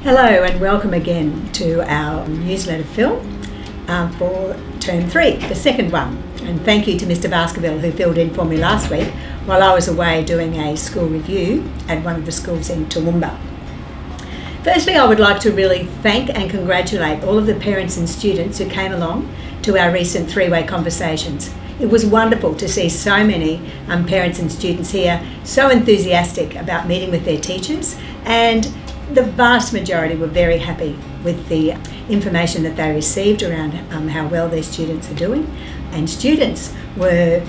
Hello and welcome again to our newsletter film for Term 3, the second one. And thank you to Mr Baskerville who filled in for me last week while I was away doing a school review at one of the schools in Toowoomba. Firstly, I would like to really thank and congratulate all of the parents and students who came along to our recent three-way conversations. It was wonderful to see so many parents and students here so enthusiastic about meeting with their teachers, and the vast majority were very happy with the information that they received around how well their students are doing, and students were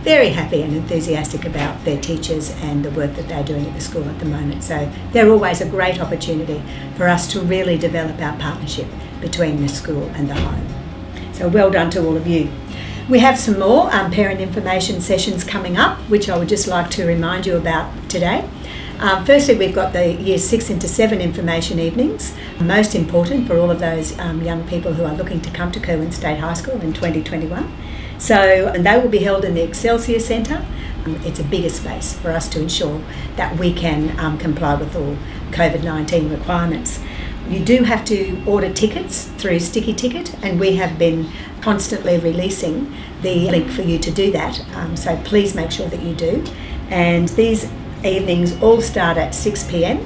very happy and enthusiastic about their teachers and the work that they're doing at the school at the moment. So they're always a great opportunity for us to really develop our partnership between the school and the home. So well done to all of you. We have some more parent information sessions coming up, which I would just like to remind you about today. Firstly, we've got the Years 6 into 7 information evenings, most important for all of those young people who are looking to come to Curwen State High School in 2021. And they will be held in the Excelsior Centre. It's a bigger space for us to ensure that we can comply with all COVID-19 requirements. You do have to order tickets through Sticky Ticket, and we have been constantly releasing the link for you to do that. So please make sure that you do. And these evenings all start at 6 p.m,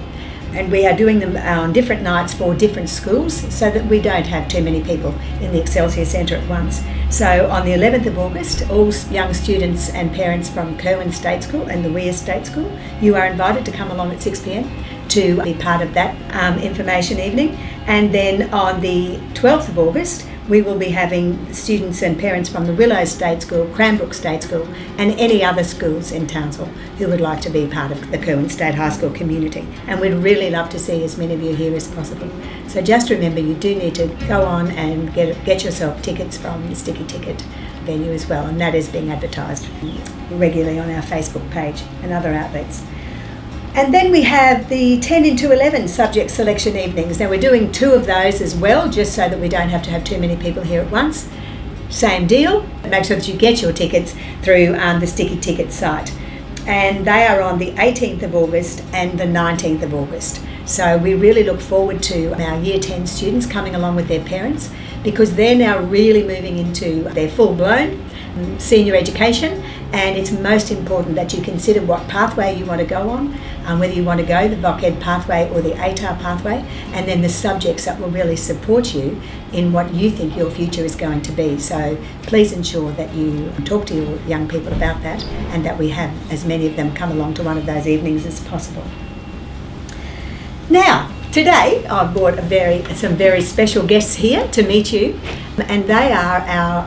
and we are doing them on different nights for different schools so that we don't have too many people in the Excelsior Centre at once. So on the 11th of August, all young students and parents from Curwen State School and the Weir State School, you are invited to come along at 6 p.m. to be part of that information evening. And then on the 12th of August, we will be having students and parents from the Willow State School, Cranbrook State School, and any other schools in Townsville who would like to be part of the Curwen State High School community. And we'd really love to see as many of you here as possible. So just remember, you do need to go on and get yourself tickets from the Sticky Ticket venue as well, and that is being advertised regularly on our Facebook page and other outlets. And then we have the 10 into 11 subject selection evenings. Now we're doing 2 of those as well, just so that we don't have to have too many people here at once. Same deal, make sure that you get your tickets through the Sticky Ticket site. And they are on the 18th of August and the 19th of August. So we really look forward to our Year 10 students coming along with their parents, because they're now really moving into their full-blown senior education, and it's most important that you consider what pathway you want to go on, whether you want to go the Voc Ed pathway or the ATAR pathway, and then the subjects that will really support you in what you think your future is going to be. So please ensure that you talk to your young people about that, and that we have as many of them come along to one of those evenings as possible. Now, today I've brought some very special guests here to meet you, and they are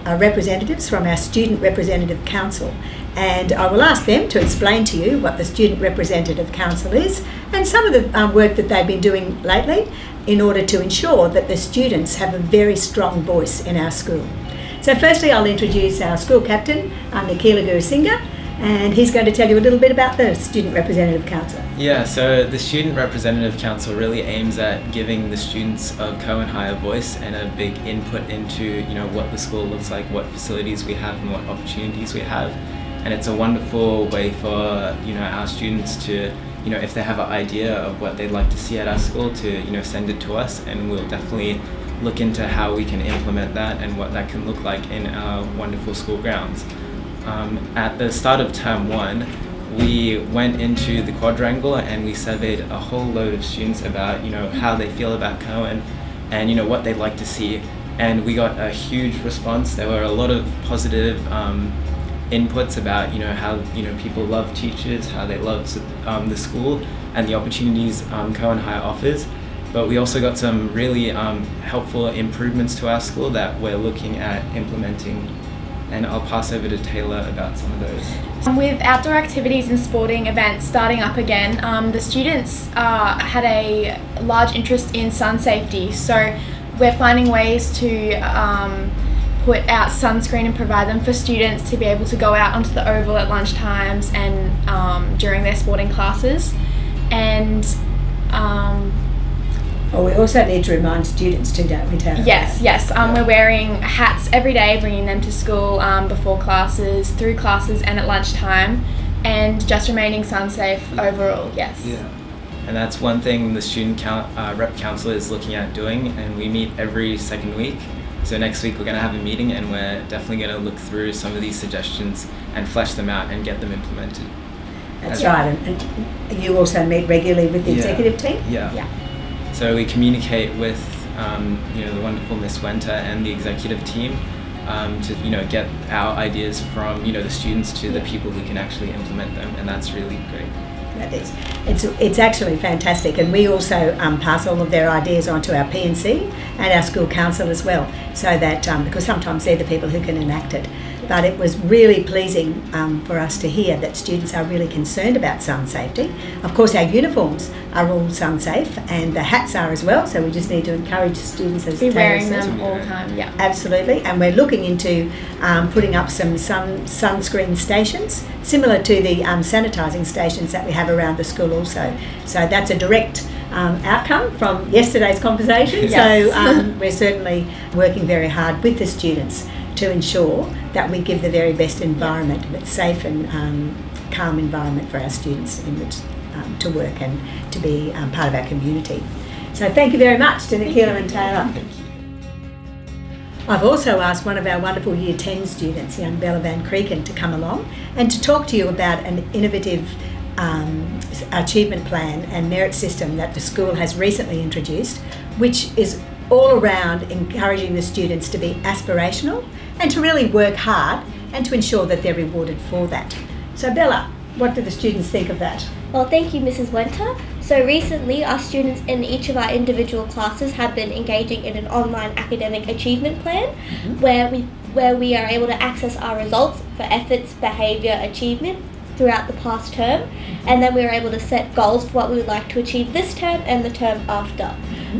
our representatives from our Student Representative Council. And I will ask them to explain to you what the Student Representative Council is and some of the work that they've been doing lately in order to ensure that the students have a very strong voice in our school. So firstly, I'll introduce our school captain, Nikila Gurusingha, and he's going to tell you a little bit about the Student Representative Council. Yeah, so the Student Representative Council really aims at giving the students of Curwen High a voice and a big input into, what the school looks like, what facilities we have and what opportunities we have. And it's a wonderful way for, our students to, if they have an idea of what they'd like to see at our school, to, send it to us, and we'll definitely look into how we can implement that and what that can look like in our wonderful school grounds. At the start of Term 1, we went into the quadrangle and we surveyed a whole load of students about, how they feel about Curwen and, what they'd like to see. And we got a huge response. There were a lot of positive inputs about, how, people love teachers, how they love the school and the opportunities Curwen High offers. But we also got some really helpful improvements to our school that we're looking at implementing. And I'll pass over to Taylor about some of those. With outdoor activities and sporting events starting up again, the students had a large interest in sun safety. So we're finding ways to put out sunscreen and provide them for students to be able to go out onto the oval at lunch times and during their sporting classes. And we also need to remind students too, don't we, Tara? Yes. We're wearing hats every day, bringing them to school before classes, through classes and at lunchtime, and just remaining sun safe overall, yes. Yeah. And that's one thing the student rep council is looking at doing, and we meet every second week. So next week we're going to have a meeting, and we're definitely going to look through some of these suggestions and flesh them out and get them implemented. That's right. And you also meet regularly with the executive team? Yeah. So we communicate with the wonderful Miss Wenter and the executive team to get our ideas from the students to the people who can actually implement them, and that's really great. That is. It's actually fantastic, and we also pass all of their ideas on to our P&C and our school council as well, so that because sometimes they're the people who can enact it. But it was really pleasing for us to hear that students are really concerned about sun safety. Of course, our uniforms are all sun safe, and the hats are as well, so we just need to encourage students as be wearing Taylor them all the time. Yeah, absolutely. And we're looking into putting up some sunscreen stations similar to the sanitising stations that we have around the school also. So that's a direct outcome from yesterday's conversation. Yes. So we're certainly working very hard with the students to ensure that we give the very best environment, but safe and calm environment for our students in which to work and to be part of our community. So thank you very much to Nikhila and Taylor. I've also asked one of our wonderful Year 10 students, young Bella Van Creeken, to come along and to talk to you about an innovative achievement plan and merit system that the school has recently introduced, which is all around encouraging the students to be aspirational and to really work hard and to ensure that they're rewarded for that. So Bella, what do the students think of that? Well, thank you, Mrs. Winter. So recently, our students in each of our individual classes have been engaging in an online academic achievement plan, where we are able to access our results for efforts, behaviour, achievement throughout the past term, and then we are able to set goals for what we would like to achieve this term and the term after.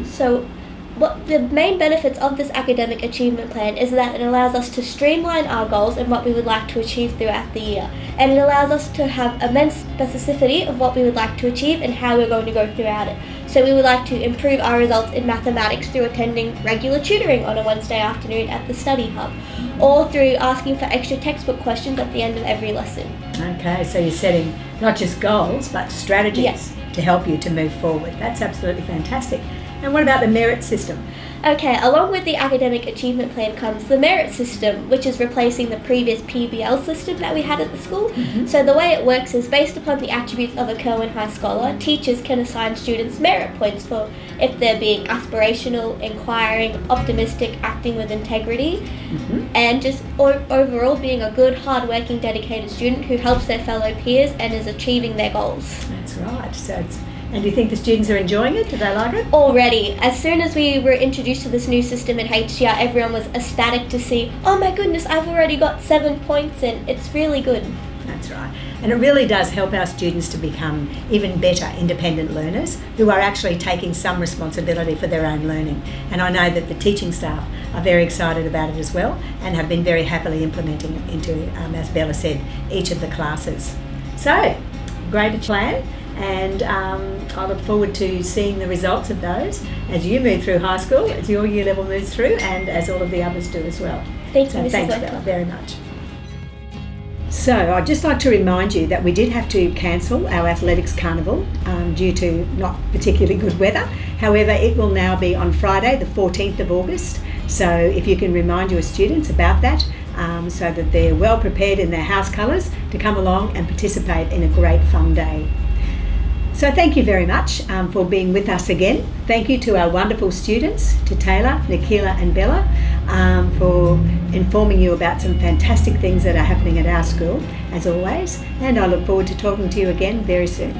So what the main benefits of this academic achievement plan is that it allows us to streamline our goals and what we would like to achieve throughout the year. And it allows us to have immense specificity of what we would like to achieve and how we're going to go throughout it. So we would like to improve our results in mathematics through attending regular tutoring on a Wednesday afternoon at the study hub, or through asking for extra textbook questions at the end of every lesson. Okay, so you're setting not just goals but strategies to help you to move forward. That's absolutely fantastic. And what about the merit system? Okay, along with the academic achievement plan comes the merit system, which is replacing the previous PBL system that we had at the school. So the way it works is based upon the attributes of a Kerwin High Scholar, teachers can assign students merit points for if they're being aspirational, inquiring, optimistic, acting with integrity, and just overall being a good, hard-working, dedicated student who helps their fellow peers and is achieving their goals. That's right. And do you think the students are enjoying it? Do they like it? Already. As soon as we were introduced to this new system in HDR, everyone was ecstatic to see, oh my goodness, I've already got 7 points in. It's really good. That's right. And it really does help our students to become even better independent learners who are actually taking some responsibility for their own learning. And I know that the teaching staff are very excited about it as well and have been very happily implementing it into, as Bella said, each of the classes. So, great plan. And I look forward to seeing the results of those as you move through high school, as your year level moves through, and as all of the others do as well. Thank you, Mrs. Thanks, Winter. Bella, very much. So I'd just like to remind you that we did have to cancel our athletics carnival due to not particularly good weather. However, it will now be on Friday, the 14th of August. So if you can remind your students about that, so that they're well prepared in their house colours to come along and participate in a great fun day. So thank you very much for being with us again. Thank you to our wonderful students, to Taylor, Nikhila and Bella, for informing you about some fantastic things that are happening at our school, as always. And I look forward to talking to you again very soon.